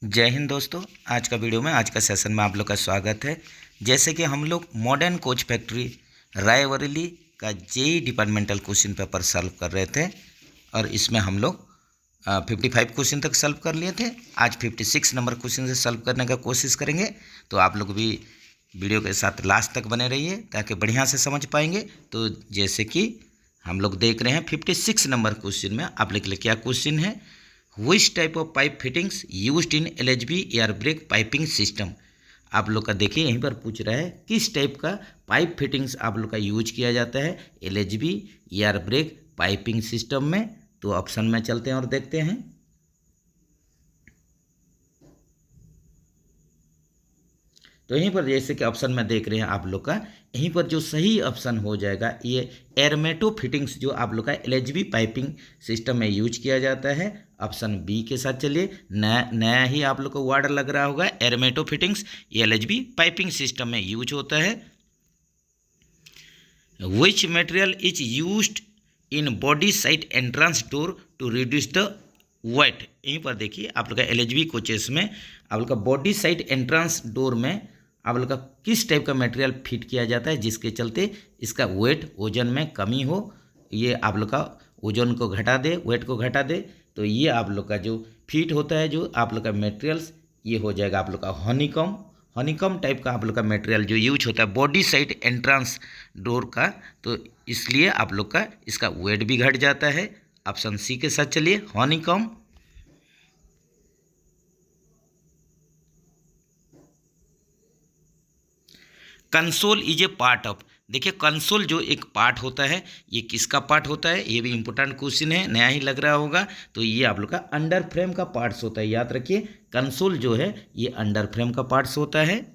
जय हिंद दोस्तों। आज का वीडियो में आज का सेशन में आप लोग का स्वागत है। जैसे कि हम लोग मॉडर्न कोच फैक्ट्री रायबरेली का JE departmental question paper solve कर रहे थे और इसमें हम लोग 55 क्वेश्चन तक सॉल्व कर लिए थे। आज 56 नंबर क्वेश्चन से सॉल्व करने का कोशिश करेंगे, तो आप लोग भी वीडियो के साथ लास्ट तक बने रहिए ताकि बढ़िया से समझ पाएंगे। तो जैसे कि हम लोग देख रहे हैं 56 नंबर क्वेश्चन में आप लिख ले क्या क्वेश्चन है, Which type of pipe fittings used in LHB air brake piping system. आप लोग का देखिए यहीं पर पूछ रहा है किस टाइप का पाइप फिटिंग्स आप लोग का यूज किया जाता है LHB air brake piping system में। तो ऑप्शन में चलते हैं और देखते हैं। तो यहीं पर जैसे कि ऑप्शन में देख रहे हैं आप लोग का, यहीं पर जो सही ऑप्शन हो जाएगा ये एरमेटो फिटिंग्स जो आप लोग का LHB पाइपिंग सिस्टम में यूज किया जाता है। ऑप्शन बी के साथ चलिए, नया नया ही आप लोग को वर्ड लग रहा होगा, Ermeto fittings LHB piping system में यूज होता है। Which material is used in body side entrance door to reduce the weight. यहीं पर देखिए आप लोग का LHB कोचेस में आप लोग का बॉडी साइड एंट्रेंस डोर में आप लोग का किस टाइप का मटेरियल फिट किया जाता है जिसके चलते इसका वेट वजन में कमी हो, ये आप लोग का वजन को घटा दे, वेट को घटा दे। तो ये आप लोग का जो फिट होता है जो आप लोग का मटेरियल्स, ये हो जाएगा आप लोग का हनीकॉम टाइप का आप लोग का मटेरियल जो यूज होता है बॉडी साइड एंट्रेंस डोर का। तो इसलिए आप लोग का इसका वेट भी घट जाता है। ऑप्शन सी के साथ चलिए, honeycomb. Console is a part of, देखिए कंसोल जो एक पार्ट होता है ये किसका पार्ट होता है, ये भी इंपॉर्टेंट क्वेश्चन है, नया ही लग रहा होगा। तो ये आप लोग का अंडर फ्रेम का पार्ट्स होता है, याद रखिए कंसोल जो है ये अंडर फ्रेम का पार्ट्स होता है।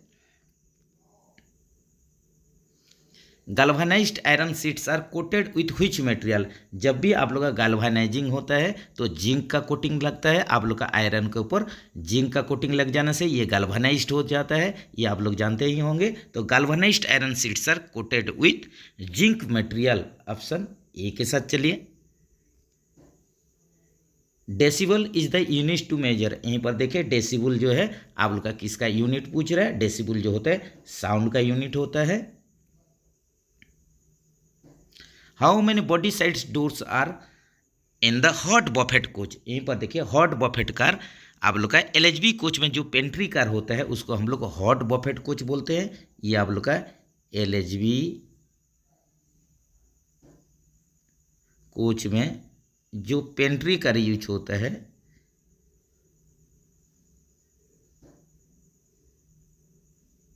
Galvanised iron sheets are coated with which material, जब भी आप लोग का गैल्वेनाइजिंग होता है तो जिंक का कोटिंग लगता है। आप लोग का आयरन के ऊपर जिंक का कोटिंग लग जाने से ये गैल्वेनाइज्ड हो जाता है, ये आप लोग जानते ही होंगे। तो galvanised iron sheets are coated with zinc material. Option A के साथ चलिए। Decibel is the unit to measure, यहीं पर देखिए डेसिबल जो है आप लोग का किसका यूनिट पूछ रहा है, डेसिबल जो होता है साउंड का यूनिट होता है। How many body sides doors are in the hot buffet coach, यहीं पर देखिए हॉट बफेट कार आप लोग का LHB कोच में जो पेंट्री कार होता है उसको हम लोग हॉट बफेट कोच बोलते हैं। ये आप लोग का LHB कोच में जो पेंट्री कार यूज होता है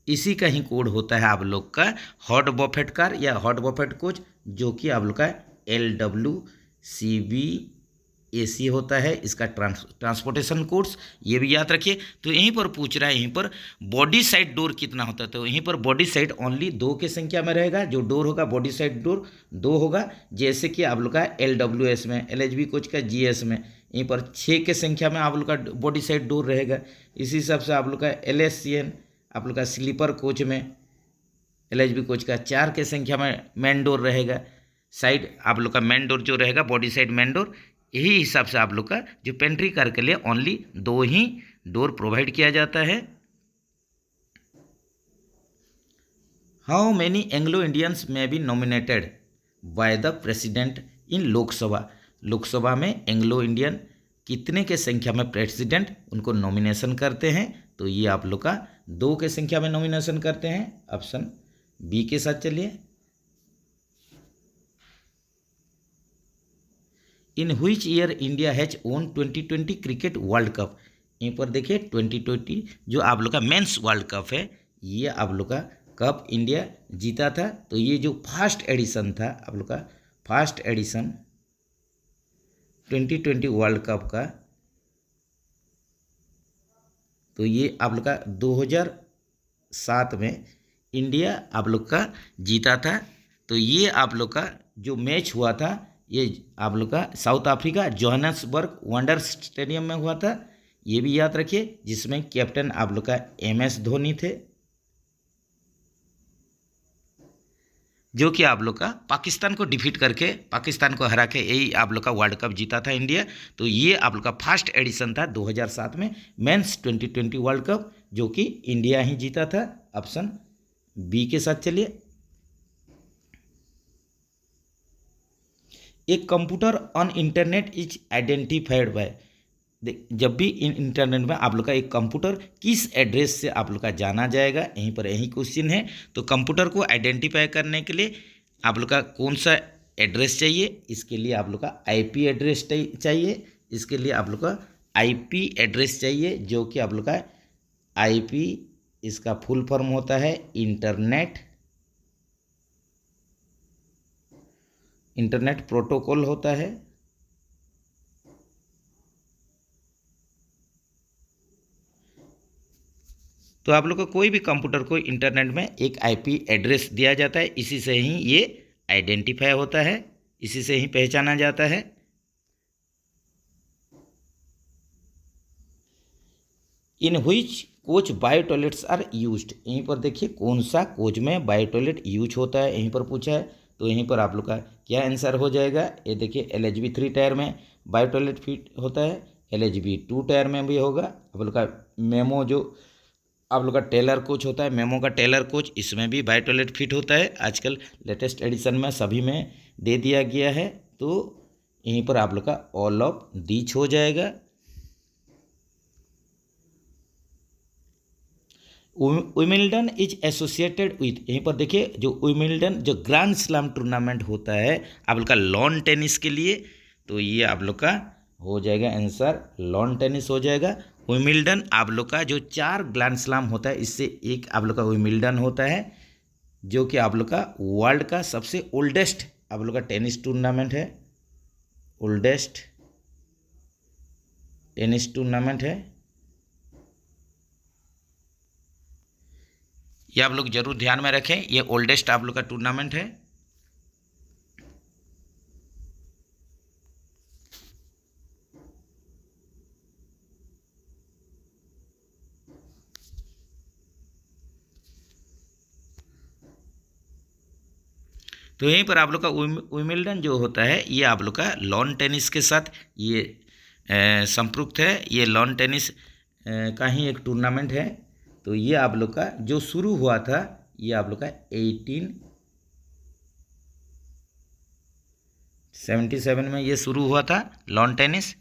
इसी का ही कोड होता है आप लोग का हॉट बफेट कार या हॉट बफेट कोच, जो कि आप लोग का LWCB AC होता है, इसका ट्रांसपोर्टेशन कोड्स ये भी याद रखिए। तो यहीं पर पूछ रहा है यहीं पर बॉडी साइड डोर कितना होता है, तो यहीं पर बॉडी साइड ओनली 2 के संख्या में रहेगा, जो डोर होगा बॉडी साइड डोर 2 होगा। जैसे कि आप लोग का LWS में, LHB कोच का GS में यहीं पर 6 के संख्या में आप लोग का बॉडी साइड डोर रहेगा। इसी हिसाब से आप लोग का LSCN आप लोग का स्लीपर कोच में LHB कोच का 4 के संख्या में मेन डोर रहेगा। साइड आप लोग का मेन डोर जो रहेगा बॉडी साइड मेन डोर, यही हिसाब से आप लोग का जो पेंट्री कार के लिए ओनली 2 ही डोर प्रोवाइड किया जाता है। How many Anglo Indians may be nominated by the president in Lok Sabha, Lok Sabha में एंग्लो इंडियन कितने के संख्या में प्रेसिडेंट उनको नॉमिनेशन करते हैं, तो ये आप लोग का 2 के संख्या में नॉमिनेशन करते हैं। ऑप्शन बी के साथ चलिए। In which year India has own 2020 cricket world cup, यहीं पर देखिए 2020 जो आप लोग का मेंस वर्ल्ड कप है ये आप लोग का कप इंडिया जीता था। तो ये जो फर्स्ट एडिशन था आप लोग का फर्स्ट एडिशन 2020 वर्ल्ड कप का, तो ये आप लोग का 2007 में इंडिया आप लोग का जीता था। तो ये आप लोग का जो मैच हुआ था ये आप लोग का south Africa Johannesburg wonders stadium में हुआ था, ये भी याद रखिए, जिसमें कैप्टन आप लोग का MS धोनी थे। जो कि आप लोग का पाकिस्तान को डिफीट करके, पाकिस्तान को हरा के यही आप लोग का वर्ल्ड कप जीता था इंडिया। तो ये आप लोग का फर्स्ट एडिशन था 2007 में मेंस 2020 वर्ल्ड कप, जो कि इंडिया ही जीता था। ऑप्शन बी के साथ चलिए। एक computer on internet is identified by, जब भी इंटरनेट में आप लोग का एक कंप्यूटर किस एड्रेस से आप लोग का जाना जाएगा, यहीं पर यही क्वेश्चन है। तो कंप्यूटर को आइडेंटिफाई करने के लिए आप लोग का कौन सा एड्रेस चाहिए, इसके लिए आप लोग का आईपी एड्रेस चाहिए। इसके लिए आप लोग का आईपी एड्रेस चाहिए, जो कि आप लोग का आईपी इसका फुल फॉर्म होता है इंटरनेट प्रोटोकॉल होता है। तो आप लोग को कोई भी कंप्यूटर को इंटरनेट में एक आईपी एड्रेस दिया जाता है, इसी से ही ये आइडेंटिफाई होता है, इसी से ही पहचाना जाता है। In which coach bio toilets are used, यहीं पर देखिए कौन सा कोच में बायो टॉयलेट यूज होता है, यहीं पर पूछा है। तो यहीं पर आप लोग का क्या आंसर हो जाएगा, ये देखिए LHB 3 टायर में बायो टॉयलेट फिट होता है, LHB 2 टायर में भी होगा। आप लोग का मेमो जो आप लोग का टेलर कोच होता है, मेमो का टेलर कोच, इसमें भी बायो टॉयलेट फिट होता है। आजकल लेटेस्ट एडिशन में सभी में दे दिया गया है। तो यहीं पर आप लोग का ऑल ऑफ दीज हो जाएगा। विमिल्डन इज एसोसिएटेड विथ, यहीं पर देखिए जो विमिल्डन जो ग्रैंड स्लैम टूर्नामेंट होता है आप लोग का लॉन टेनिस के लिए, तो ये आप लोग का हो जाएगा आंसर, लॉन टेनिस हो जाएगा। विमिल्डन आप लोग का जो 4 ग्रैंड स्लैम होता है, इससे एक आप लोग का विमिल्डन होता है, जो कि आप लोग का वर्ल्ड का सबसे ओल्डेस्ट आप लोग का टेनिस टूर्नामेंट है, ओल्डेस्ट टेनिस टूर्नामेंट है। ये आप लोग जरूर ध्यान में रखें, ये ओल्डेस्ट आप लोग का टूर्नामेंट है। तो यहीं पर आप लोग का विमिल्डन जो होता है ये आप लोग का लॉन टेनिस के साथ ये संपृक्त है, ये लॉन टेनिस का ही एक टूर्नामेंट है। तो ये आप लोग का जो शुरू हुआ था, ये आप लोग का 1877 में ये शुरू हुआ था लॉन टेनिस।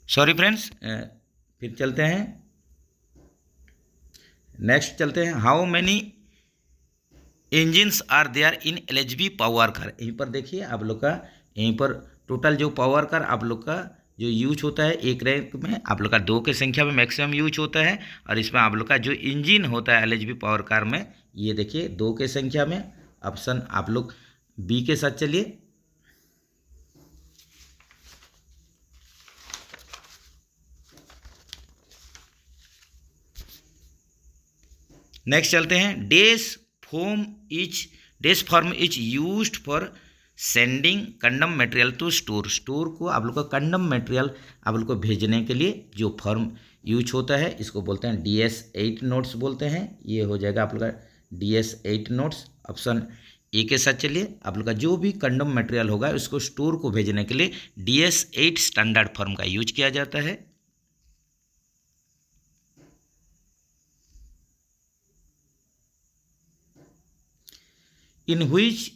सॉरी फ्रेंड्स, फिर चलते हैं नेक्स्ट, चलते हैं। How many engines are there in LHB power car, यहीं पर देखिए आप लोग का यहीं पर टोटल जो पावर कार आप लोग का जो यूज होता है एक रैंक में आप लोग का 2 के संख्या में मैक्सिमम यूज होता है। और इसमें आप लोग का जो इंजन होता है LHB पावर कार में, ये देखिए 2 के संख्या में। ऑप्शन आप लोग बी के साथ चलिए। नेक्स्ट चलते हैं। Dash form is used for sending condemn material to store, store को आप लोग का कंडम मटेरियल आप लोग को भेजने के लिए जो फॉर्म यूज होता है इसको बोलते हैं DS8 नोट्स बोलते हैं। ये हो जाएगा आप लोग का DS8 नोट्स। ऑप्शन ए के साथ चलिए। आप लोग का जो भी कंडम मटेरियल होगा उसको स्टोर को भेजने के लिए DS8 स्टैंडर्ड फॉर्म का यूज किया जाता है। In which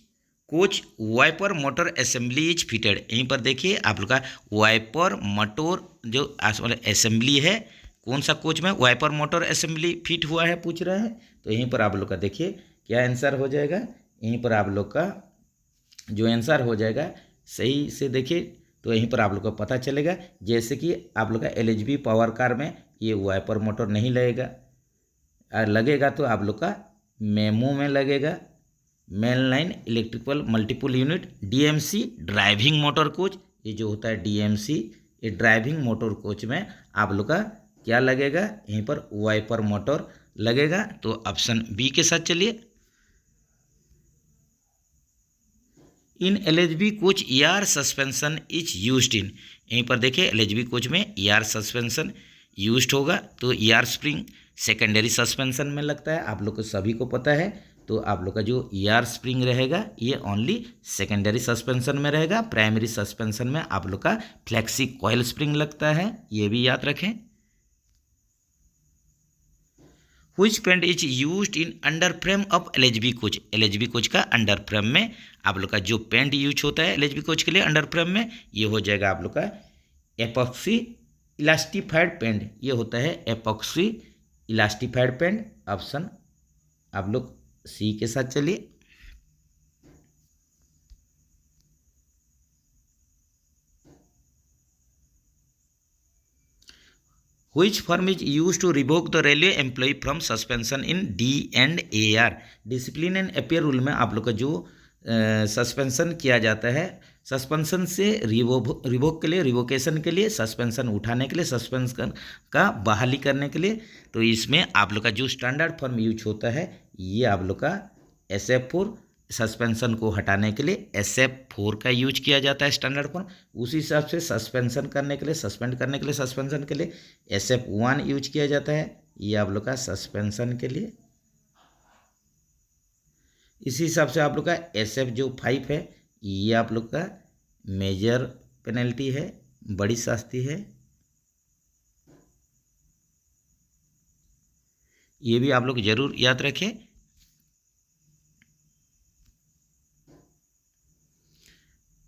coach wiper motor assembly is fitted, यहीं पर देखिए आप लोग का वाइपर मोटर जो असेंबली है, कौन सा कोच में वाइपर मोटर असेंबली फिट हुआ है पूछ रहा है। तो यहीं पर आप लोग का देखिए क्या आंसर हो जाएगा, यहीं पर आप लोग का जो आंसर हो जाएगा सही से देखिए तो यहीं पर आप लोग को पता चलेगा। जैसे कि आप लोग का LHB पावर कार में ये वाइपर मोटर नहीं लगेगा, लगेगा तो आप लोग का मेमो में लगेगा, main line electrical multiple unit DMC driving motor coach, ये जो होता है DMC, ये ड्राइविंग मोटर कोच में आप लोग का क्या लगेगा, यहीं पर वाइपर मोटर लगेगा। तो ऑप्शन बी के साथ चलिए। इन LHB coach ER suspension is used इन, यहीं पर देखिए LHB कोच में ER सस्पेंशन यूज्ड होगा। तो ER स्प्रिंग सेकेंडरी सस्पेंशन में लगता है, आप लोग को सभी को पता है। तो आप लोग का जो ER स्प्रिंग रहेगा ये ओनली सेकेंडरी सस्पेंशन में रहेगा। प्राइमरी सस्पेंशन में आप लोग का फ्लेक्सी कॉइल स्प्रिंग लगता है, ये भी याद रखें। Which paint is used in under frame of LHB coach, LHB coach का अंडर फ्रेम में आप लोग का जो पेंट यूज होता है LHB कोच के लिए अंडर फ्रेम में, ये हो जाएगा आप लोग का एपॉक्सी इलास्टिफाइड पेंट, ये होता है एपॉक्सी इलास्टिफाइड पेंट। ऑप्शन आप लोग सी के साथ चलिए। Which firm is used to revoke the railway employee from suspension in D&AR, discipline and appear rule में आप लोग का जो सस्पेंशन किया जाता है, सस्पेंशन से रिवोक के लिए, रिवोकेशन के लिए, सस्पेंशन उठाने के लिए, सस्पेंशन का बहाली करने के लिए, तो इसमें आप लोग का जो स्टैंडर्ड फॉर्म यूज होता है ये आप लोग का SF4, सस्पेंशन को हटाने के लिए SF4 का यूज किया जाता है स्टैंडर्ड फॉर्म। उसी हिसाब से सस्पेंशन करने के लिए, सस्पेंड करने के लिए, सस्पेंशन के लिए SF1 यूज किया जाता है, ये आप लोग का सस्पेंशन के लिए। इसी हिसाब से आप लोग का SF जो 5 है ये आप लोग का मेजर पेनल्टी है, बड़ी शास्ति है, ये भी आप लोग जरूर याद रखें।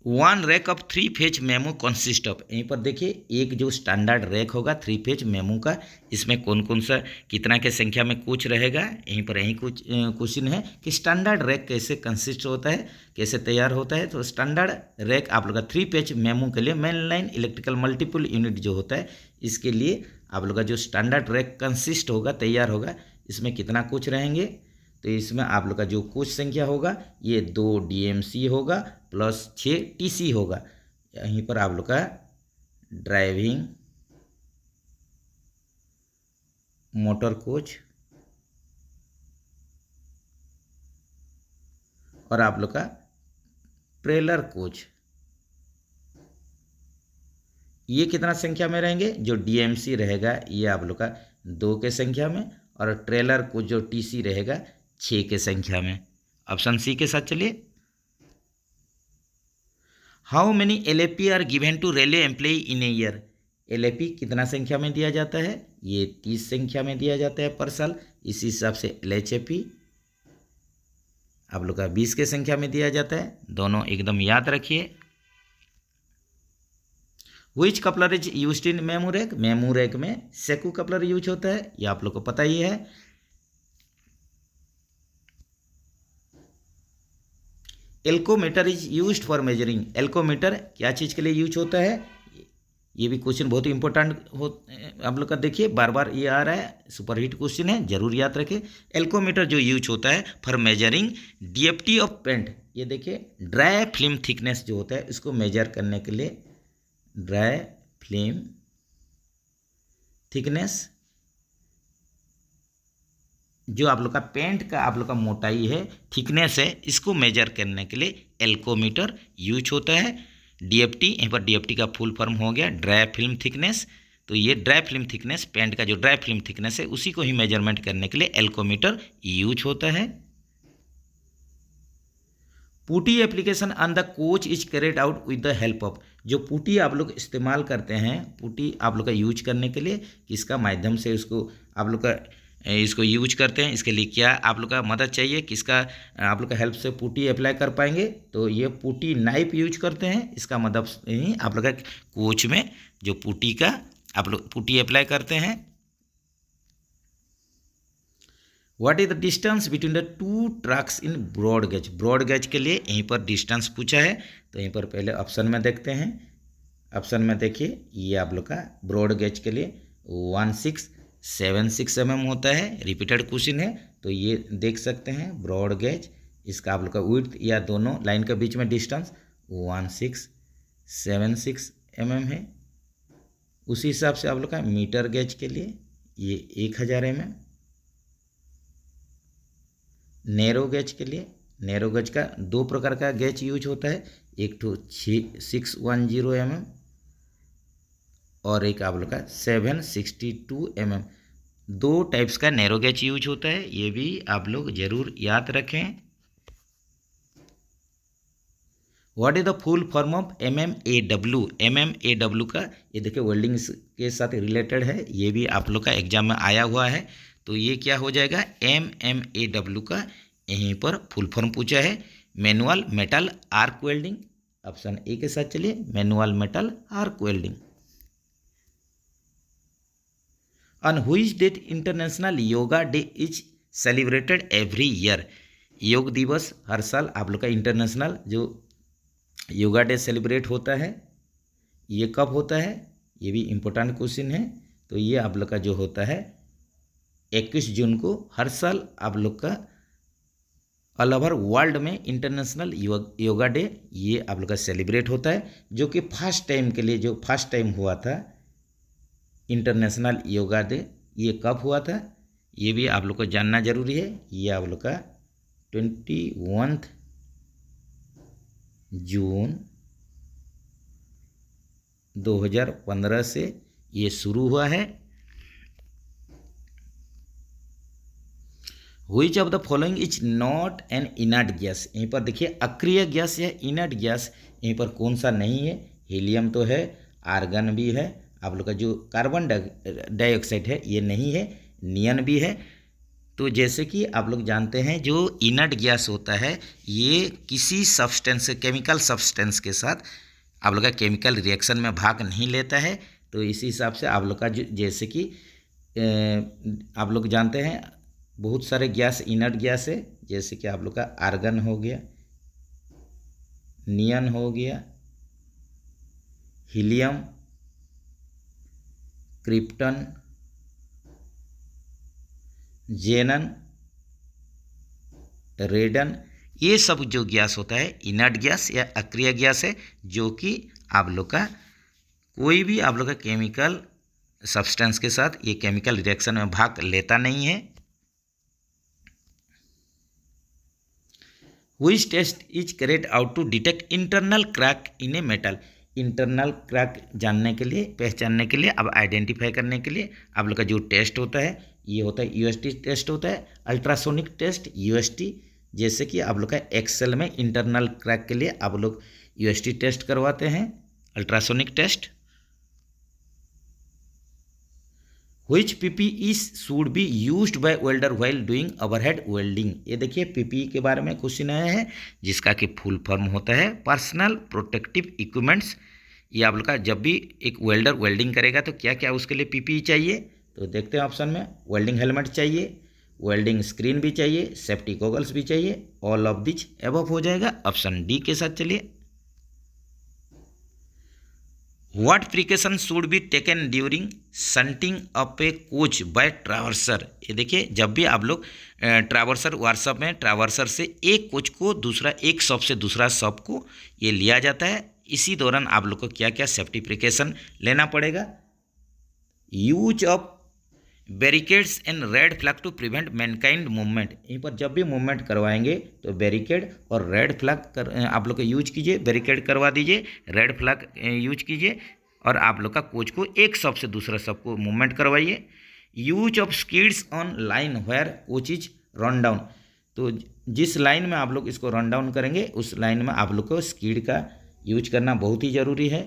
One rack of 3 phase memo consist of, यहीं पर देखिए एक जो स्टैंडर्ड रैक होगा 3 फेज मेमो का, इसमें कौन कौन सा कितना के संख्या में कोच रहेगा, यहीं पर यहीं कुछ क्वेश्चन है कि स्टैंडर्ड रैक कैसे कंसिस्ट होता है, कैसे तैयार होता है। तो स्टैंडर्ड रैक आप लोग का 3 फेज मेमो के लिए main line electrical multiple unit जो होता है इसके लिए आप लोग का जो स्टैंडर्ड रैक कंसिस्ट होगा, तैयार होगा, इसमें कितना कोच रहेंगे। तो इसमें आप लोग का जो कोच संख्या होगा ये 2 DMC होगा प्लस 6 TC होगा। यहीं पर आप लोग का ड्राइविंग मोटर कोच और आप लोग का ट्रेलर कोच, ये कितना संख्या में रहेंगे, जो DMC रहेगा ये आप लोग का 2 के संख्या में, और ट्रेलर कोच जो TC रहेगा 6 के संख्या में। ऑप्शन सी के साथ चलिए। How many LAP are given to railway employ in a year, LAP कितना संख्या में दिया जाता है, ये 30 संख्या में दिया जाता है पर साल। इसी हिसाब से LHAP आप लोग का 20 के संख्या में दिया जाता है, दोनों एकदम याद रखिए। Which coupler is used in memo rack, memo rack में सेकू कपलर यूज होता है, ये आप लोग को पता ही है। Alcometer is used for measuring, alcometer क्या चीज़ के लिए यूज होता है, ये भी क्वेश्चन बहुत इंपॉर्टेंट हो आप लोग का, देखिए बार बार ये आ रहा है, सुपरहिट क्वेश्चन है, जरूर याद रखें। एल्कोमीटर जो यूज होता है for measuring DFT of paint, ये देखिए ड्राई फिल्म थिकनेस जो होता है इसको मेजर करने के लिए, ड्राई फिल्म थिकनेस जो आप लोग का पेंट का आप लोग का मोटाई है, थिकनेस है, इसको मेजर करने के लिए एल्कोमीटर यूज होता है। DFT, यहाँ पर DFT का फुल फॉर्म हो गया ड्राई फिल्म थिकनेस, तो ये ड्राई फिल्म थिकनेस, पेंट का जो ड्राई फिल्म थिकनेस है उसी को ही मेजरमेंट करने के लिए एल्कोमीटर यूज होता है। Putty application on the coach is carried out with the help of, जो पुटी आप लोग इस्तेमाल करते हैं, पुटी आप लोग का यूज करने के लिए किसका माध्यम से उसको आप लोग का इसको यूज करते हैं, इसके लिए क्या आप लोग का मदद चाहिए, किसका आप लोग का हेल्प से पुटी अप्लाई कर पाएंगे, तो ये पुटी नाइफ यूज करते हैं, इसका मदद ही आप लोग का कोच में जो पुटी का आप लोग पुटी अप्लाई करते हैं। What is the distance between the 2 trucks in broad gauge, broad gauge के लिए यहीं पर डिस्टेंस पूछा है, तो यहीं पर पहले ऑप्शन में देखते हैं। ऑप्शन में देखिए ये आप लोग का ब्रॉड गेज के लिए 1676 mm होता है, रिपीटेड क्वेश्चन है, तो ये देख सकते हैं ब्रॉड गेज, इसका आप लोग का विड्थ या दोनों लाइन के बीच में डिस्टेंस 1676 76 mm है। उसी हिसाब से आप लोग का मीटर गेज के लिए ये 1000 mm। नैरो गेज के लिए, नैरो गेज का 2 प्रकार का गेज यूज होता है, एक तो 610 mm और एक आप लोग का 762 mm। 2 टाइप्स का नैरो गेज यूज होता है, ये भी आप लोग जरूर याद रखें। What is the full form of MMAW? MMAW का ये देखिए वेल्डिंग के साथ रिलेटेड है, ये भी आप लोग का एग्जाम में आया हुआ है। तो ये क्या हो जाएगा, MMAW का यहीं पर फुल फॉर्म पूछा है, manual metal arc welding. Option A के साथ चलिए, manual metal arc welding. On which date international yoga day is celebrated every year? योग दिवस हर साल आप लोग का इंटरनेशनल जो योगा डे सेलिब्रेट होता है, ये कब होता है? ये भी इम्पोर्टेंट क्वेश्चन है। तो ये आप लोग का जो होता है 21 जून को हर साल आप लोग का ऑल ओवर वर्ल्ड में इंटरनेशनल योगा डे ये आप लोग का सेलिब्रेट होता है, जो कि फर्स्ट टाइम के लिए, जो फर्स्ट टाइम हुआ था इंटरनेशनल योगा डे, ये कब हुआ था ये भी आप लोग को जानना जरूरी है। ये आप लोग का 21 जून 2015 से ये शुरू हुआ है। Which of the following is not an inert gas? यहीं पर देखिए अक्रिय गैस या इनर्ट गैस, यहीं पर कौन सा नहीं है? हीलियम तो है, आर्गन भी है, आप लोग का जो कार्बन डाइऑक्साइड है ये नहीं है, नियन भी है। तो जैसे कि आप लोग जानते हैं जो इनर्ट गैस होता है ये किसी सब्सटेंस, केमिकल सब्सटेंस के साथ आप लोग का केमिकल रिएक्शन में भाग नहीं लेता है। तो इसी हिसाब से आप लोग का जैसे कि आप लोग जानते हैं बहुत सारे गैस इनर्ट गैस है, जैसे कि आप लोग का आर्गन हो गया, नियन हो गया, हीलियम, क्रिप्टन, जेनन, रेडन, ये सब जो गैस होता है इनर्ट गैस या अक्रिय गैस है, जो कि आप लोग का कोई भी आप लोग का केमिकल सब्सटेंस के साथ ये केमिकल रिएक्शन में भाग लेता नहीं है। Which test is carried out to detect internal crack in a metal? Internal crack जानने के लिए, पहचानने के लिए, अब आइडेंटिफाई करने के लिए आप लोग का जो टेस्ट होता है ये होता है UST टेस्ट होता है, अल्ट्रासोनिक टेस्ट UST। जैसे कि आप लोग का एक्सेल में इंटरनल क्रैक के लिए आप लोग UST टेस्ट करवाते हैं, ultrasonic test. Which PPE should be used by welder while doing overhead welding? ये देखिए PPE के बारे में क्वेश्चन आया है, जिसका कि फुल फॉर्म होता है पर्सनल प्रोटेक्टिव इक्विपमेंट्स। ये आप लोग का जब भी एक वेल्डर वेल्डिंग करेगा तो क्या क्या उसके लिए PPE चाहिए, तो देखते हैं ऑप्शन में। वेल्डिंग हेलमेट चाहिए, वेल्डिंग स्क्रीन भी चाहिए, सेफ्टी गॉगल्स भी चाहिए, ऑल ऑफ दिस एबव हो जाएगा। ऑप्शन डी के साथ चलिए। What precaution should be taken during shunting up a coach by traverser? ये देखिए जब भी आप लोग ट्रैवर्सर वर्कशॉप में ट्रैवर्सर से एक कोच को दूसरा, एक शॉप से दूसरा शॉप को ये लिया जाता है, इसी दौरान आप लोग को क्या क्या सेफ्टी प्रिकॉशन लेना पड़ेगा। Use of barricades and red flag to prevent mankind movement. यहीं पर जब भी मूवमेंट करवाएंगे तो बैरिकेड और रेड फ्लैग आप लोग का यूज कीजिए, बैरिकेड करवा दीजिए, रेड फ्लैग यूज कीजिए, और आप लोग का कोच को एक शॉप से दूसरा शॉप को मूवमेंट करवाइए। Use of skids on line where coach is run down. तो जिस लाइन में आप लोग इसको रन डाउन करेंगे उस लाइन में आप लोग को स्किड का यूज करना बहुत ही ज़रूरी है।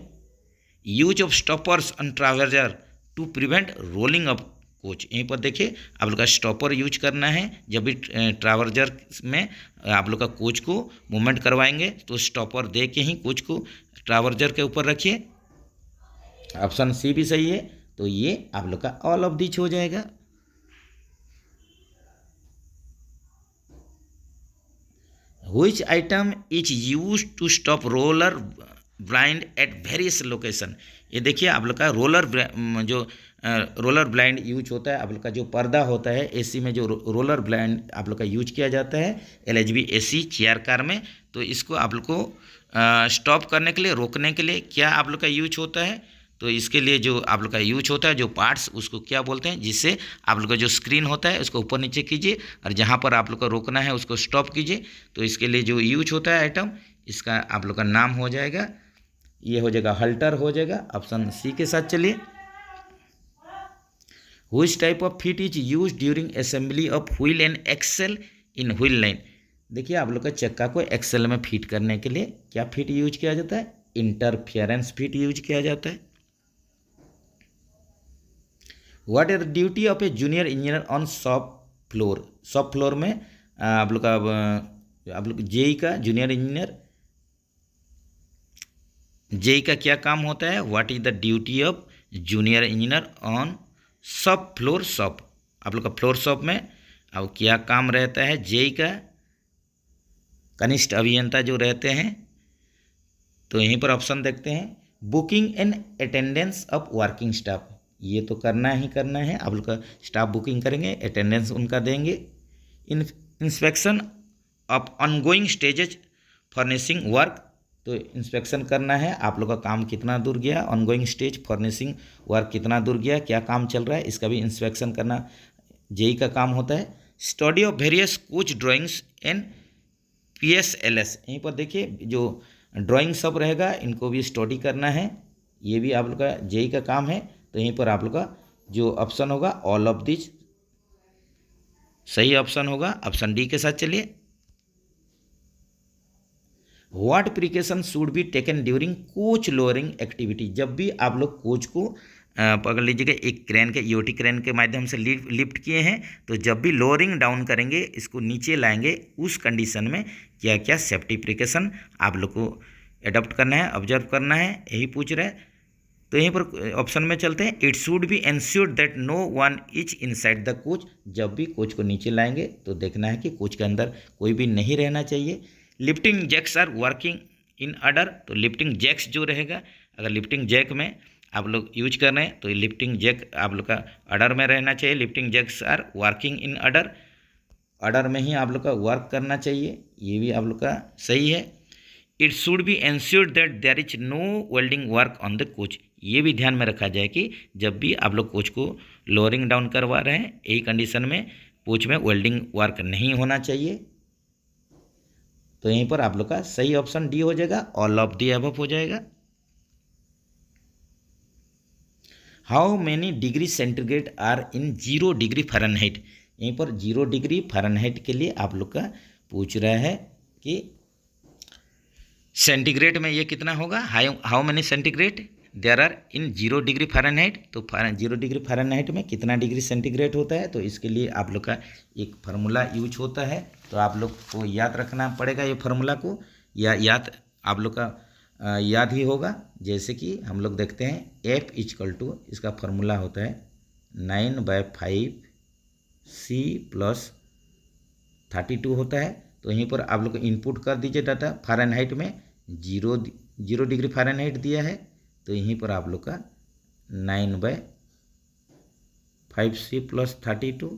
Use of stoppers on traverser to prevent rolling of coach. यहीं पर देखिए आप लोग का स्टॉपर यूज करना है, जब भी ट्रैवर्सर में आप लोग का कोच को मूवमेंट करवाएंगे तो स्टॉपर दे के ही कोच को ट्रैवर्सर के ऊपर रखिए। ऑप्शन सी भी सही है, तो ये आप लोग का ऑल ऑफ दिस हो जाएगा। Which item is used to stop roller blind at various location? ये देखिए आप लोग का रोलर ब्लाइंड यूज होता है, आप लोग का जो पर्दा होता है AC में, जो रोलर ब्लाइंड आप लोग का यूज किया जाता है LHB AC चेयर कार में, तो इसको आप लोग को स्टॉप करने के लिए, रोकने के लिए क्या आप लोग का यूज होता है, तो इसके लिए जो आप लोग का यूज होता है, जो पार्ट्स, उसको क्या बोलते हैं, जिससे आप लोग का जो स्क्रीन होता है उसको ऊपर नीचे कीजिए और जहाँ पर आप लोग को रोकना है उसको स्टॉप कीजिए। तो इसके लिए जो यूज होता है आइटम, इसका आप लोग का नाम हो जाएगा, ये हो जाएगा हल्टर हो जाएगा। ऑप्शन सी के साथ चलिए। Which type of feet is used during assembly of wheel and axle in wheel line? देखिए आप लोग का चक्का को एक्सेल में फिट करने के लिए क्या फिट यूज किया जाता है, इंटरफियरेंस फिट यूज किया जाता है। What is the duty of A junior engineer on shop floor? Shop floor में आप लोग जेई का जूनियर इंजीनियर, जेई का क्या काम होता है, what is the duty of junior engineer on shop floor? Shop, आप लोग का फ्लोर शॉप में अब क्या काम रहता है जेई का, कनिष्ठ अभियंता जो रहते हैं। तो यहीं पर ऑप्शन देखते हैं, booking and attendance of working staff, ये तो करना ही करना है, आप लोग का स्टाफ बुकिंग करेंगे, अटेंडेंस उनका देंगे। Inspection of ongoing stages furnishing work, तो इंस्पेक्शन करना है आप लोग का काम कितना दूर गया, ऑनगोइंग स्टेज फर्निशिंग वर्क कितना दूर गया, क्या काम चल रहा है, इसका भी इंस्पेक्शन करना जेई का काम होता है। Study of various coach drawings and PSLS, यहीं पर देखिए जो ड्राइंग सब रहेगा इनको भी स्टडी करना है, ये भी आप लोग का जेई का काम है। तो यहीं पर आप लोग का जो ऑप्शन होगा ऑल ऑफ दिस सही ऑप्शन होगा, ऑप्शन डी के साथ चलिए। What precaution should be taken during coach lowering activity? जब भी आप लोग कोच को पकड़ लीजिएगा, एक क्रेन के EOT क्रेन के माध्यम से लिफ्ट किए हैं, तो जब भी लोअरिंग डाउन करेंगे, इसको नीचे लाएंगे, उस कंडीशन में क्या क्या सेफ्टी प्रिकॉशन आप लोग को अडॉप्ट करना है, ऑब्जर्व करना है, यही पूछ रहे हैं। तो यहीं पर ऑप्शन में चलते हैं, it should be ensured that no one is inside the coach, जब भी कोच को नीचे लाएंगे तो देखना है कि कोच के अंदर कोई भी नहीं रहना चाहिए। Lifting jacks are working in order, तो लिफ्टिंग जैक्स जो रहेगा, अगर लिफ्टिंग जैक में आप लोग यूज कर रहे हैं तो लिफ्टिंग जैक आप लोग का ऑर्डर में रहना चाहिए। Lifting jacks are working in order, order में ही आप लोग का वर्क करना चाहिए, ये भी आप लोग का सही है। It should be ensured that there is no welding work on the coach, ये भी ध्यान में रखा जाए कि जब भी आप लोग कोच को लोअरिंग डाउन करवा रहे हैं, यही कंडीशन में कोच में वेल्डिंग वर्क नहीं होना चाहिए। तो यहीं पर आप लोग का सही ऑप्शन डी हो जाएगा, ऑल ऑफ दी अबव हो जाएगा। How many degree centigrade are in 0 degree Fahrenheit? यहीं पर 0 डिग्री फ़ारेनहाइट के लिए आप लोग का पूछ रहा है कि सेंटीग्रेड में ये कितना होगा, how many centigrade there are in 0 degree Fahrenheit, तो 0 डिग्री फ़ारेनहाइट में कितना डिग्री सेंटीग्रेड होता है। तो इसके लिए आप लोग का एक फार्मूला यूज होता है, तो आप लोग को याद रखना पड़ेगा ये फार्मूला को, या याद आप लोग का याद ही होगा। जैसे कि हम लोग देखते हैं F इक्वल टू, इसका फार्मूला होता है 9/5C + 32 होता है। तो यहीं पर आप लोग इनपुट कर दीजिए डाटा, फ़ारेनहाइट में 0 डिग्री फ़ारेनहाइट दिया है, तो यहीं पर आप लोग का 9/5C + 32,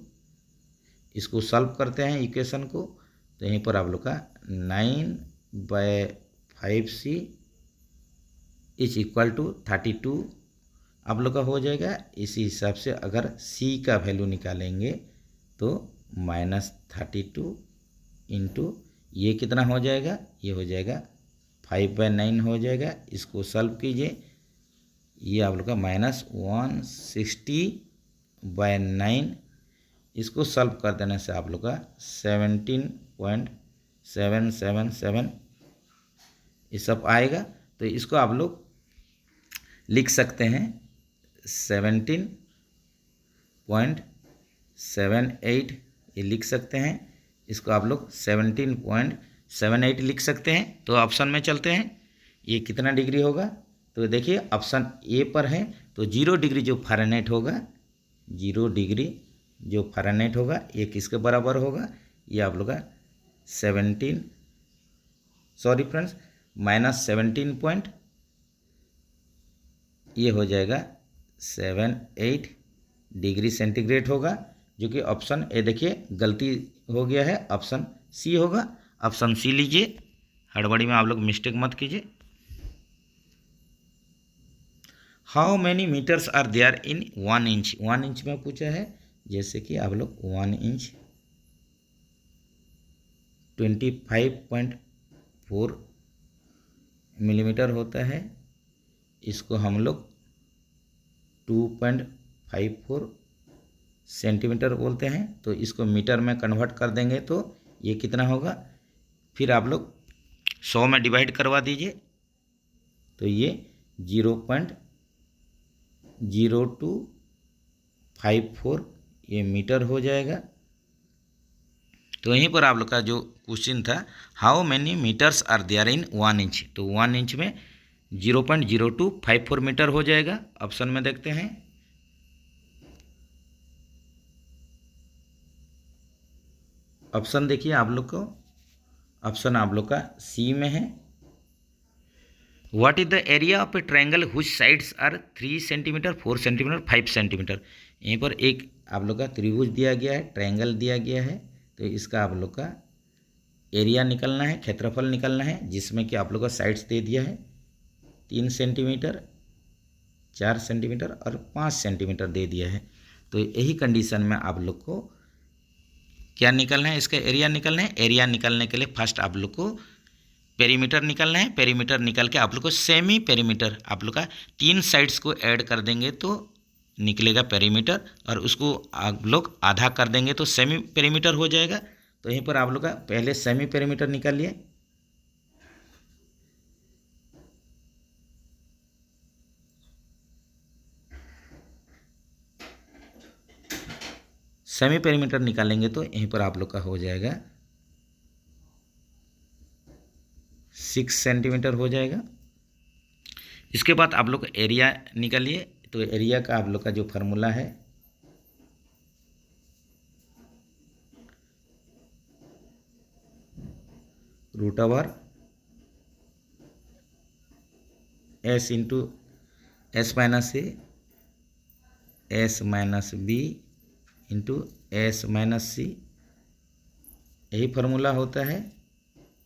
इसको सॉल्व करते हैं इक्वेशन को, तो यहीं पर आप लोग का 9/5C = 32 आप लोग का हो जाएगा। इसी हिसाब से अगर C का वैल्यू निकालेंगे तो -32 इंटू ये कितना हो जाएगा, ये हो जाएगा 5/9 हो जाएगा। इसको सॉल्व कीजिए, ये आप लोग का -160/9, इसको सॉल्व कर देने से आप लोग का 17.777 ये सब आएगा। तो इसको आप लोग लिख सकते हैं 17.78 ये लिख सकते हैं, इसको आप लोग 17.78 लिख सकते हैं। तो ऑप्शन में चलते हैं, ये कितना डिग्री होगा, तो देखिए ऑप्शन ए पर है, तो 0 डिग्री जो फ़ारेनहाइट होगा, 0 डिग्री जो फ़ारेनहाइट होगा ये किसके बराबर होगा, ये आप लोग का -17 ये हो जाएगा 78 डिग्री सेंटीग्रेड होगा, जो कि ऑप्शन ए देखिए गलती हो गया है, ऑप्शन सी होगा। ऑप्शन सी लीजिए, हड़बड़ी में आप लोग मिस्टेक मत कीजिए। How many metres are there in 1 inch, 1 inch में पूछा है, जैसे कि आप लोग 1 इंच 25.4 मिलीमीटर होता है, इसको हम लोग 2.54 सेंटीमीटर बोलते हैं। तो इसको मीटर में कन्वर्ट कर देंगे तो ये कितना होगा, फिर आप लोग 100 में डिवाइड करवा दीजिए, तो ये 0.0254 ये मीटर हो जाएगा। तो यहीं पर आप लोग का जो क्वेश्चन था, how many metres are there in 1 inch, तो 1 इंच में 0.0254 मीटर हो जाएगा। ऑप्शन में देखते हैं, ऑप्शन देखिए आप लोग को, ऑप्शन आप लोग का सी में है। What is the area of a triangle whose sides are 3 centimetre 4 centimetre 5 centimetre. यहीं पर एक आप लोग का त्रिभुज दिया गया है, ट्रायंगल दिया गया है, तो इसका आप लोग का एरिया निकलना है, क्षेत्रफल निकलना है, जिसमें कि आप लोग का साइड्स दे दिया है 3 सेंटीमीटर 4 सेंटीमीटर और 5 सेंटीमीटर दे दिया है। तो यही कंडीशन में आप लोग को क्या निकलना है, इसका एरिया निकलना है। एरिया निकलने के लिए फर्स्ट आप लोग को पेरीमीटर निकलना है। पेरीमीटर निकल के आप लोग को सेमी पेरीमीटर, आप लोग का 3 साइड्स को ऐड कर देंगे तो निकलेगा पेरीमीटर, और उसको आप लोग आधा कर देंगे तो सेमी पेरीमीटर हो जाएगा। तो यहीं पर आप लोग का पहले सेमी पेरीमीटर निकालिए। सेमी पेरीमीटर निकालेंगे तो यहीं पर आप लोग का हो जाएगा 6 सेंटीमीटर हो जाएगा। इसके बाद आप लोग एरिया निकालिए। तो एरिया का आप लोग का जो फार्मूला है, √S into S minus a S minus b into S minus c, यही फार्मूला होता है।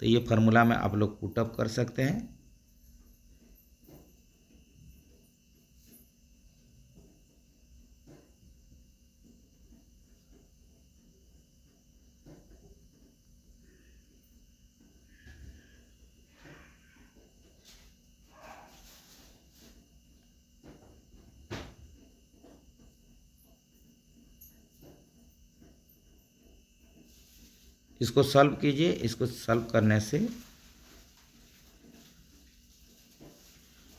तो ये फार्मूला में आप लोग पुटअप कर सकते हैं। इसको सॉल्व कीजिए। इसको सॉल्व करने से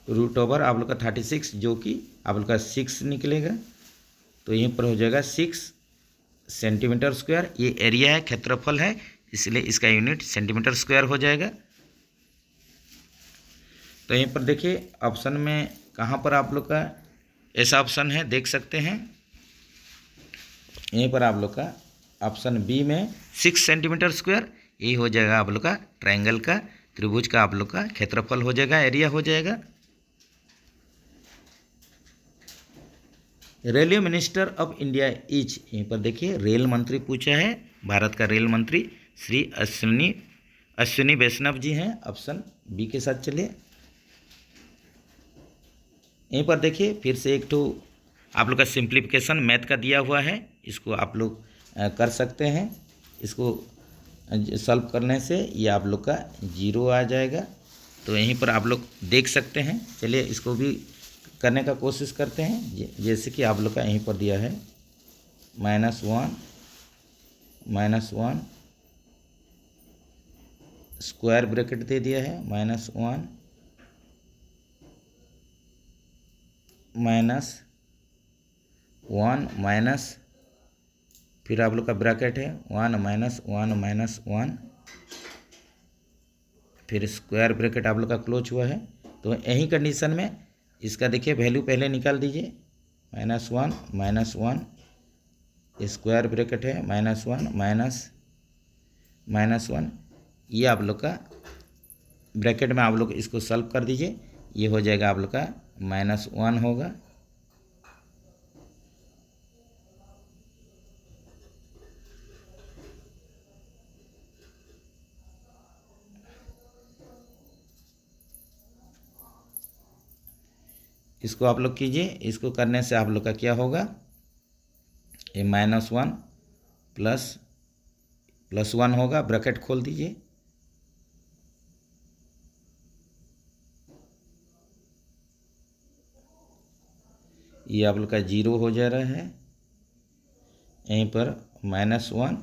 √ आप लोग का 36, जो कि आप लोग का 6 निकलेगा। तो यहीं पर हो जाएगा 6 सेंटीमीटर स्क्वायर। ये एरिया है, क्षेत्रफल है, इसलिए इसका यूनिट सेंटीमीटर स्क्वायर हो जाएगा। तो यहीं पर देखिए ऑप्शन में कहाँ पर आप लोग का ऐसा ऑप्शन है, देख सकते हैं। यहीं पर आप लोग का ऑप्शन बी में 6 सेंटीमीटर स्क्वायर, यही हो जाएगा आप लोग का ट्रायंगल का, त्रिभुज का आप लोग का क्षेत्रफल हो जाएगा, एरिया हो जाएगा। Railway minister of India is, यहीं पर देखिए रेल मंत्री पूछा है, भारत का रेल मंत्री श्री अश्विनी वैष्णव जी हैं। ऑप्शन बी के साथ चलिए। यहीं पर देखिए फिर से एक तो आप लोग का सिंप्लीफिकेशन मैथ का दिया हुआ है, इसको आप लोग कर सकते हैं। इसको सॉल्व करने से ये आप लोग का 0 आ जाएगा। तो यहीं पर आप लोग देख सकते हैं। चलिए इसको भी करने का कोशिश करते हैं। जैसे कि आप लोग का यहीं पर दिया है -1 स्क्वायर ब्रैकेट दे दिया है, -1 -1 माइनस, फिर आप लोग का ब्रैकेट है 1 -1 -1, फिर स्क्वायर ब्रैकेट आप लोग का क्लोज हुआ है। तो यही कंडीशन में इसका देखिए वैल्यू पहले निकाल दीजिए, -1 स्क्वायर ब्रैकेट है -1 -1, ये आप लोग का ब्रैकेट में आप लोग इसको सॉल्व कर दीजिए, ये हो जाएगा आप लोग का -1 होगा। इसको आप लोग कीजिए। इसको करने से आप लोग का क्या होगा, ये -1 प्लस 1 होगा, ब्रैकेट खोल दीजिए। ये आप लोग का 0 हो जा रहा है, यहीं पर -1,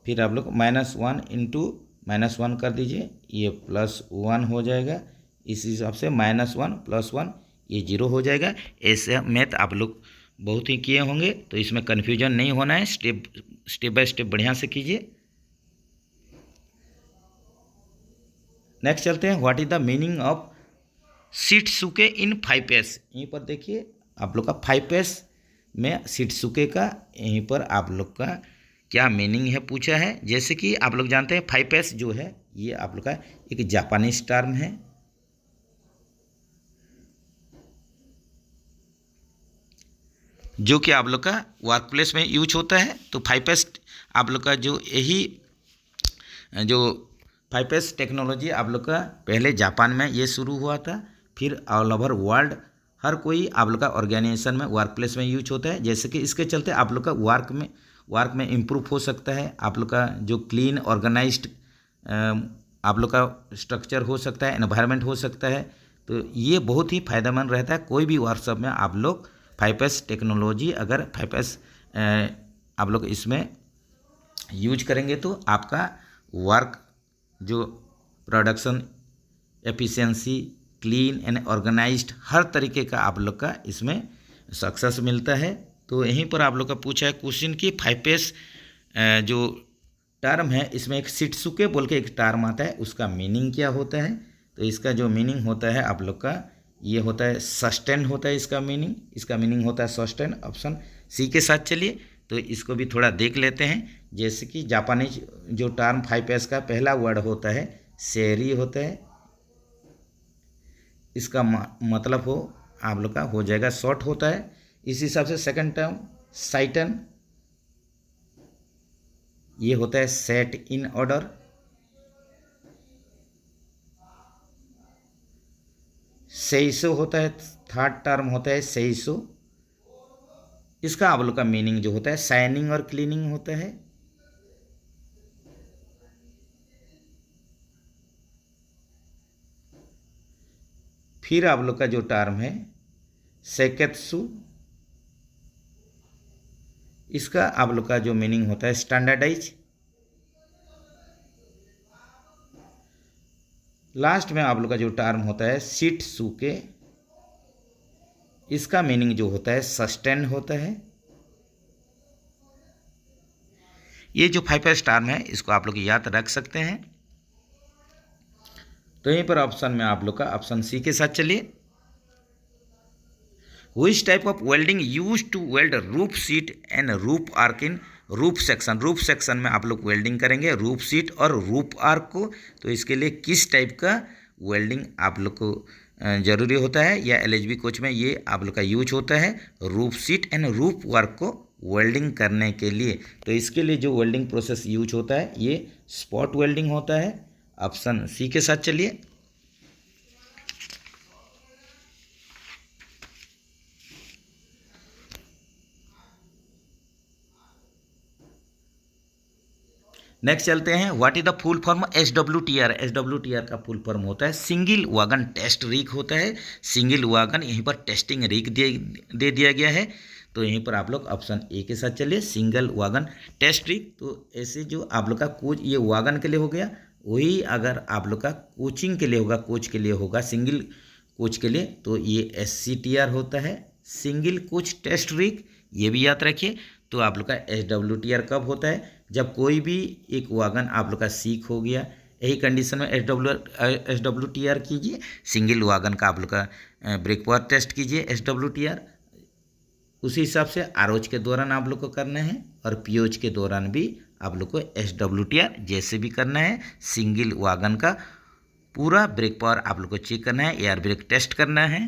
फिर आप लोग -1 इंटू -1 कर दीजिए, ये +1 हो जाएगा। इस हिसाब से -1 + 1 ये 0 हो जाएगा। ऐसे मैथ आप लोग बहुत ही किए होंगे, तो इसमें कन्फ्यूजन नहीं होना है। स्टेप बाय स्टेप बढ़िया से कीजिए। नेक्स्ट चलते हैं, what is the meaning of शित्सुके इन 5S। यहीं पर देखिए आप लोग का 5S में शित्सुके का यहीं पर आप लोग का क्या मीनिंग है पूछा है। जैसे कि आप लोग जानते हैं 5S जो है ये आप लोग का एक जापानीज टर्म है, जो कि आप लोग का वर्क प्लेस में यूज होता है। तो 5S आप लोग का जो 5S टेक्नोलॉजी आप लोग का पहले जापान में ये शुरू हुआ था, फिर ऑल ओवर वर्ल्ड हर कोई आप लोग का ऑर्गेनाइजेशन में वर्क प्लेस में यूज होता है। जैसे कि इसके चलते आप लोग का वर्क में इम्प्रूव हो सकता है। आप लोग का जो क्लीन ऑर्गेनाइज्ड आप लोग का स्ट्रक्चर हो सकता है, एनवायरनमेंट हो सकता है। तो ये बहुत ही फ़ायदेमंद रहता है। कोई भी वर्कशॉप में आप लोग 5S टेक्नोलॉजी अगर 5S आप लोग इसमें यूज करेंगे तो आपका वर्क जो production efficiency, clean and organised हर तरीके का आप लोग का इसमें सक्सेस मिलता है। तो यहीं पर आप लोग का पूछा है क्वेश्चन कि 5S जो टर्म है इसमें एक शित्सुके बोल के एक टर्म आता है, उसका मीनिंग क्या होता है। तो इसका जो मीनिंग होता है आप लोग का ये होता है सस्टेन होता है। इसका मीनिंग होता है सस्टेन। ऑप्शन सी के साथ चलिए, तो इसको भी थोड़ा देख लेते हैं। जैसे कि जापानीज जो टर्म 5S का पहला वर्ड होता है सेरी होता है, इसका मतलब हो आप लोग का हो जाएगा शॉर्ट होता है। इस हिसाब से सेकंड टर्म साइटन, ये होता है सेट इन ऑर्डर। सेइसो होता है, थर्ड टर्म होता है सेइसो, इसका आप लोग का मीनिंग जो होता है शाइनिंग और क्लीनिंग होता है। फिर आप लोग का जो टर्म है सेकेत्सु, इसका आप लोग का जो मीनिंग होता है स्टैंडर्डाइज। लास्ट में आप लोग का जो टर्म होता है शित्सुके, इसका मीनिंग जो होता है सस्टेन होता है। ये जो 5S टर्म है इसको आप लोग याद रख सकते हैं। तो यहीं पर ऑप्शन में आप लोग का ऑप्शन सी के साथ चलिए। Which type of welding used to weld roof sheet and roof arc in roof section. Roof section में आप लोग वेल्डिंग करेंगे रूफ शीट और रूफ आर्क को। तो इसके लिए किस टाइप का वेल्डिंग आप लोग को ज़रूरी होता है, या LHB कोच में ये आप लोग का यूज होता है roof sheet and roof work को वेल्डिंग करने के लिए। तो इसके लिए जो वेल्डिंग प्रोसेस यूज होता है ये स्पॉट वेल्डिंग होता है। ऑप्शन सी के साथ चलिए। नेक्स्ट चलते हैं, what is the full form SWTR। SWTR का फुल फॉर्म होता है सिंगल वागन टेस्ट रिग होता है। सिंगल वागन यहीं पर टेस्टिंग रिग दे दिया गया है। तो यहीं पर आप लोग ऑप्शन ए के साथ चलिए सिंगल वागन टेस्ट रिग। तो ऐसे जो आप लोग का कोच ये वागन के लिए हो गया, वही अगर आप लोग का कोचिंग के लिए होगा, कोच के लिए होगा सिंगल कोच के लिए, तो ये SCTR होता है सिंगल कोच टेस्ट रिग, ये भी याद रखिए। तो आप लोग का SWTR कब होता है, जब कोई भी एक वागन आप लोग का सीख हो गया, यही कंडीशन में SWTR कीजिए। सिंगल वागन का आप लोग का ब्रेक पावर टेस्ट कीजिए SWTR। उसी हिसाब से आरओच के दौरान आप लोग को करना है और पीओच के दौरान भी आप लोग को SWTR जैसे भी करना है। सिंगल वागन का पूरा ब्रेक पावर आप लोग को चेक करना है, एयर ब्रेक टेस्ट करना है।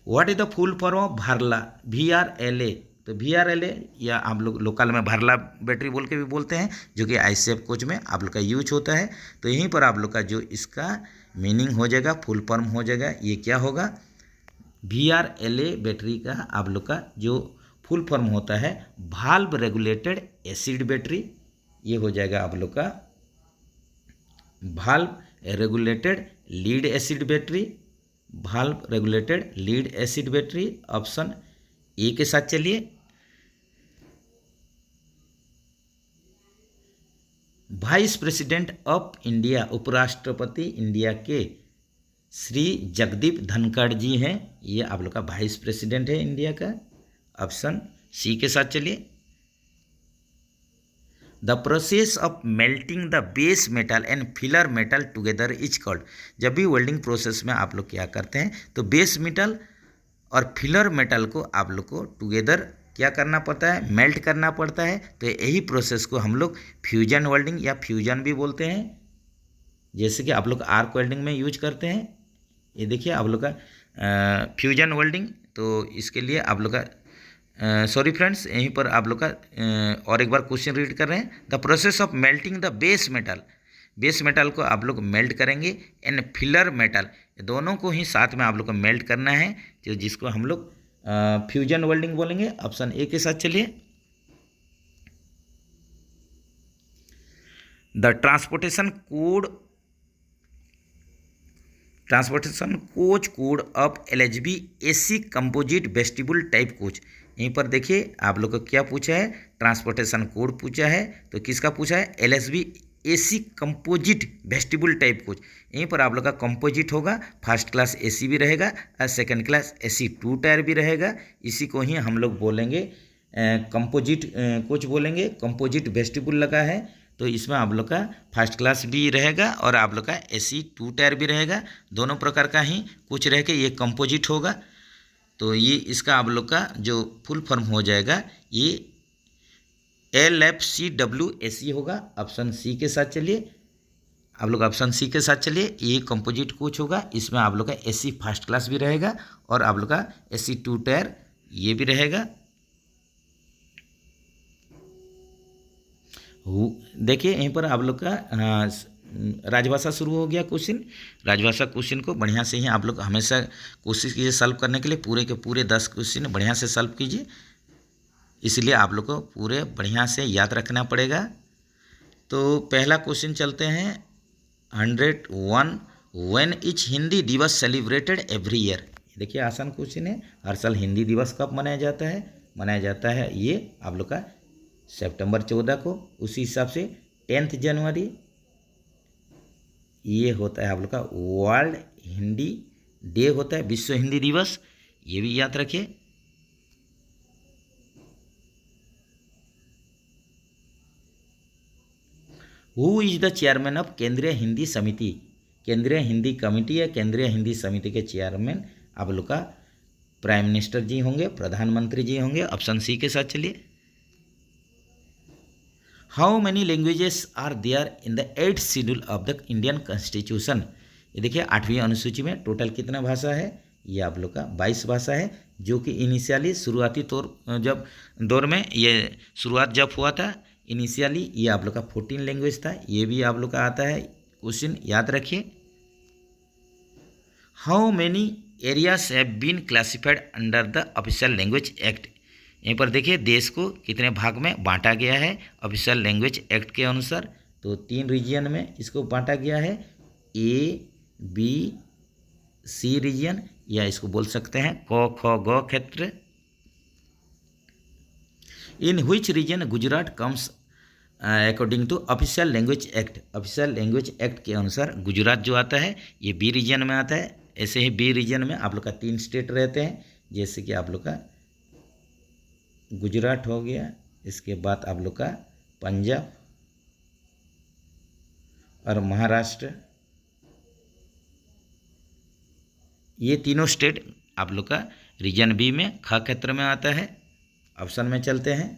What is the full form of VRLA। तो VRLA या आप लोग लोकल में भरला बैटरी बोल के भी बोलते हैं, जो कि ICF कोच में आप लोग का यूज होता है। तो यहीं पर आप लोग का जो इसका मीनिंग हो जाएगा, फुल फॉर्म हो जाएगा, ये क्या होगा, VRLA बैटरी का आप लोग का जो फुल फॉर्म होता है वाल्व रेगुलेटेड एसिड बैटरी। ये हो जाएगा आप लोग का valve regulated lead acid battery, valve regulated lead acid battery. Option A के साथ चलिए। वाइस प्रेसिडेंट ऑफ इंडिया, उपराष्ट्रपति इंडिया के श्री जगदीप धनखड़ जी हैं, ये आप लोग का वाइस प्रेसिडेंट है इंडिया का। ऑप्शन सी के साथ चलिए। The process of melting the base metal and filler metal together is called. जब भी वेल्डिंग प्रोसेस में आप लोग क्या करते हैं, तो बेस मेटल और फिलर मेटल को आप लोग को टुगेदर क्या करना पड़ता है, मेल्ट करना पड़ता है। तो यही प्रोसेस को हम लोग फ्यूजन वेल्डिंग या फ्यूजन भी बोलते हैं, जैसे कि आप लोग आर्क वेल्डिंग में यूज करते हैं। ये देखिए आप लोग का फ्यूजन वेल्डिंग, तो इसके लिए आप लोग का सॉरी फ्रेंड्स, यहीं पर आप लोग का और एक बार क्वेश्चन रीड कर रहे हैं। The process of melting the base metal, base metal को आप लोग मेल्ट करेंगे, एंड फिलर मेटल, दोनों को ही साथ में आप लोग को मेल्ट करना है, जो जिसको हम लोग फ्यूजन वेल्डिंग बोलेंगे। ऑप्शन ए के साथ चलिए। The transportation coach code of LHB AC composite vestibule type coach. यहीं पर देखिए आप लोग को क्या पूछा है, ट्रांसपोर्टेशन कोड पूछा है। तो किसका पूछा है, LHB AC composite vestibule type coach. यहीं पर आप लोग का कंपोजिट होगा, फर्स्ट क्लास AC भी रहेगा और सेकंड क्लास AC 2 टायर भी रहेगा। इसी को ही हम लोग बोलेंगे कंपोजिट कोच बोलेंगे। कंपोजिट वेस्टिबुल लगा है, तो इसमें आप लोग का फर्स्ट क्लास भी रहेगा और आप लोग का AC 2 टायर भी रहेगा। दोनों प्रकार का ही कुछ रह के ये कंपोजिट होगा। तो ये इसका आप लोग का जो फुल फॉर्म हो जाएगा, ये LFCWAC होगा। ऑप्शन सी के साथ चलिए। आप लोग ऑप्शन सी के साथ चलिए। ये कंपोजिट कोच होगा, इसमें आप लोग का AC फर्स्ट क्लास भी रहेगा और आप लोग का AC 2 टायर ये भी रहेगा। देखिए यहीं पर आप लोग का राजभाषा शुरू हो गया क्वेश्चन। राजभाषा क्वेश्चन को बढ़िया से ही आप लोग हमेशा कोशिश कीजिए सॉल्व करने के लिए। पूरे के पूरे 10 क्वेश्चन बढ़िया से सॉल्व कीजिए, इसलिए आप लोग को पूरे बढ़िया से याद रखना पड़ेगा। तो पहला क्वेश्चन चलते हैं 101, व्हेन इज हिंदी दिवस सेलिब्रेटेड एवरी ईयर। देखिए आसान क्वेश्चन है। हर साल हिंदी दिवस कब मनाया जाता है, मनाया जाता है ये आप लोग का सितंबर 14 को। उसी हिसाब से 10 जनवरी ये होता है आप लोग का वर्ल्ड हिंदी डे होता है, विश्व हिंदी दिवस, ये भी याद रखिए। Who is the chairman of केंद्रीय हिंदी समिति। केंद्रीय हिंदी कमेटी या केंद्रीय हिंदी समिति के चेयरमैन आप लोग का प्राइम मिनिस्टर जी होंगे, प्रधानमंत्री जी होंगे। ऑप्शन सी के साथ चलिए। How many languages are there in the 8th schedule of the Indian constitution. ये देखिए 8वीं अनुसूची में टोटल कितना भाषा है, ये आप लोग का 22 भाषा है, जो कि इनिशियली शुरुआती दौर में ये शुरुआत जब हुआ था इनिशियली, ये आप लोग का 14 लैंग्वेज था। ये भी आप लोग का आता है क्वेश्चन, याद रखिए। How many areas have been classified under the official language act. यहीं पर देखिए देश को कितने भाग में बांटा गया है ऑफिशियल लैंग्वेज एक्ट के अनुसार। तो 3 रीजन में इसको बांटा गया है, A-B-C रीजन, या इसको बोल सकते हैं क ख ग क्षेत्र। In which region Gujarat comes according to official language act. Official language act के अनुसार गुजरात जो आता है ये B रीजन में आता है। ऐसे ही B रीजन में आप लोग का 3 स्टेट रहते हैं, जैसे कि आप लोग का गुजरात हो गया, इसके बाद आप लोग का पंजाब और महाराष्ट्र, ये तीनों स्टेट आप लोग का रीजन बी में ख क्षेत्र में आता है। ऑप्शन में चलते हैं।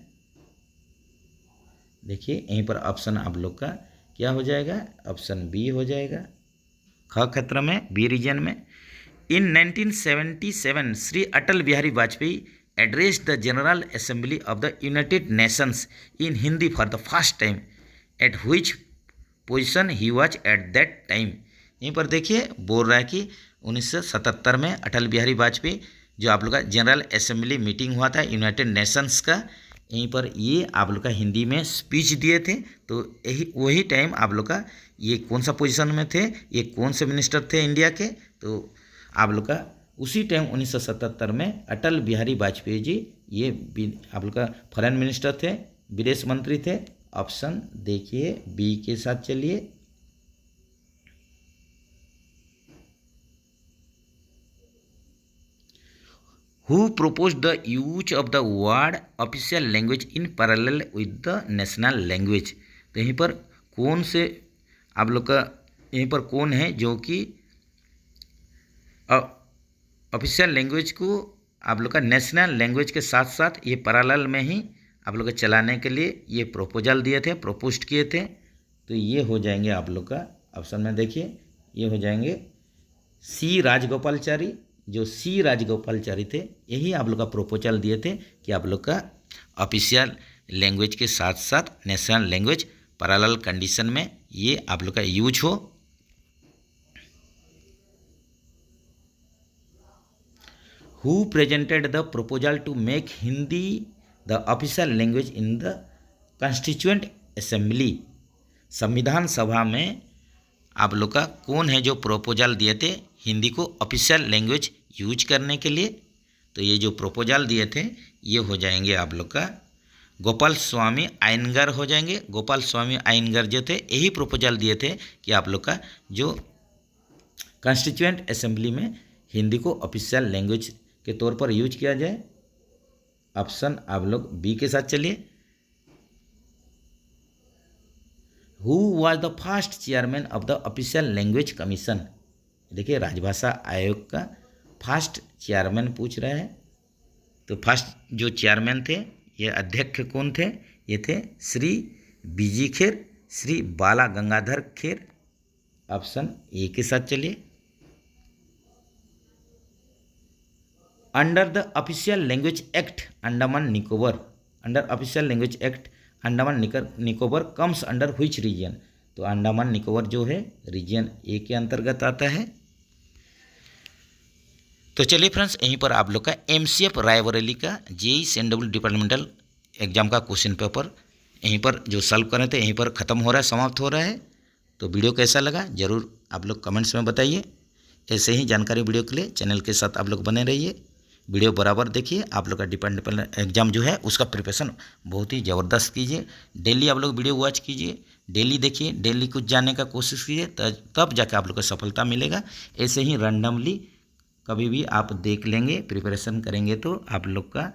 देखिए यहीं पर ऑप्शन आप लोग का क्या हो जाएगा, ऑप्शन बी हो जाएगा, ख क्षेत्र में बी रीजन में। इन 1977 Shri Atal Bihari Vajpayee addressed the General Assembly of the United Nations in Hindi for the first time, at which position he was at that time। यहीं पर देखिए बोल रहा है कि 1977 में अटल बिहारी वाजपेयी जो आप लोग का जनरल असेंबली मीटिंग हुआ था यूनाइटेड नेशंस का, यहीं पर ये आप लोग का हिंदी में स्पीच दिए थे। तो यही वही टाइम आप लोग का ये कौन सा पोजीशन में थे, ये कौन से मिनिस्टर थे इंडिया के, तो आप लोग का उसी टाइम 1977 में अटल बिहारी वाजपेयी जी ये आप लोग का फॉरेन मिनिस्टर थे, विदेश मंत्री थे। ऑप्शन देखिए बी के साथ चलिए। Who proposed the use of the word official language in parallel with the national language। तो यहीं पर कौन से आप लोग का यहीं पर कौन है जो कि ऑफिशियल लैंग्वेज को आप लोग का नेशनल लैंग्वेज के साथ साथ ये पैरेलल में ही आप लोग का चलाने के लिए ये प्रपोजल दिए थे, प्रपोस्ट किए थे। तो ये हो जाएंगे आप लोग का ऑप्शन में देखिए, ये हो जाएंगे सी राजगोपालचारी। जो सी राजगोपालचारी थे यही आप लोग का प्रपोजल दिए थे कि आप लोग का ऑफिशियल लैंग्वेज के साथ साथ नेशनल लैंग्वेज पैरेलल कंडीशन में ये आप लोग का यूज हो। Who presented the proposal to make Hindi the official language in the Constituent Assembly। संविधान सभा में आप लोग का कौन है जो प्रपोजल दिए थे हिंदी को ऑफिशियल लैंग्वेज यूज करने के लिए। तो ये जो प्रपोजल दिए थे ये हो जाएंगे आप लोग का गोपाल स्वामी आयनगर हो जाएंगे। गोपाल स्वामी आयनगर जो थे यही प्रपोजल दिए थे कि आप लोग का जो कॉन्स्टिट्यूएंट असेंबली में हिंदी को ऑफिशियल लैंग्वेज के तौर पर यूज किया जाए। ऑप्शन आप लोग बी के साथ चलिए। Who was the first chairman of the official language commission. देखिए राजभाषा आयोग का फर्स्ट चेयरमैन पूछ रहा है। तो फर्स्ट जो चेयरमैन थे ये अध्यक्ष कौन थे, ये थे Shri B G Kher, Shri Bala Gangadhar Kher. Option A के साथ चलिए। Under the official language act Andaman Nicobar, under official language act Andaman Nicobar comes under which region. तो अंडमान निकोबर जो है रीजन ए के अंतर्गत आता है। तो चलिए फ्रेंड्स यहीं पर आप लोग का एमसीएफ रायबरेली का जेई सेंडबल डिपार्टमेंटल एग्जाम का क्वेश्चन पेपर यहीं पर जो सॉल्व कर रहे थे यहीं पर ख़त्म हो रहा है, समाप्त हो रहा है। तो वीडियो कैसा लगा ज़रूर आप लोग कमेंट्स में बताइए। ऐसे ही जानकारी वीडियो के लिए चैनल के साथ आप लोग बने रहिए, वीडियो बराबर देखिए। आप लोग का डिपेंडेबल एग्जाम जो है उसका प्रिपरेशन बहुत ही ज़बरदस्त कीजिए। डेली आप लोग वीडियो वॉच कीजिए, डेली देखिए, डेली कुछ जानने का कोशिश कीजिए, तब जाके आप लोग को सफलता मिलेगा। ऐसे ही रैंडमली कभी भी आप देख लेंगे, प्रिपरेशन करेंगे तो आप लोग का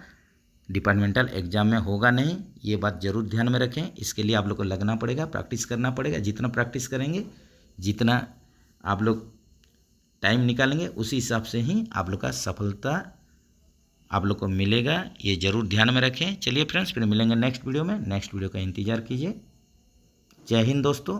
डिपार्टमेंटल एग्जाम में होगा नहीं। ये बात ज़रूर ध्यान में रखें। इसके लिए आप लोग को लगना पड़ेगा, प्रैक्टिस करना पड़ेगा। जितना प्रैक्टिस करेंगे, जितना आप लोग टाइम निकालेंगे, उसी हिसाब से ही आप लोग का सफलता आप लोग को मिलेगा। ये ज़रूर ध्यान में रखें। चलिए फ्रेंड्स फिर मिलेंगे नेक्स्ट वीडियो में। नेक्स्ट वीडियो का इंतज़ार कीजिए। जय हिंद दोस्तों।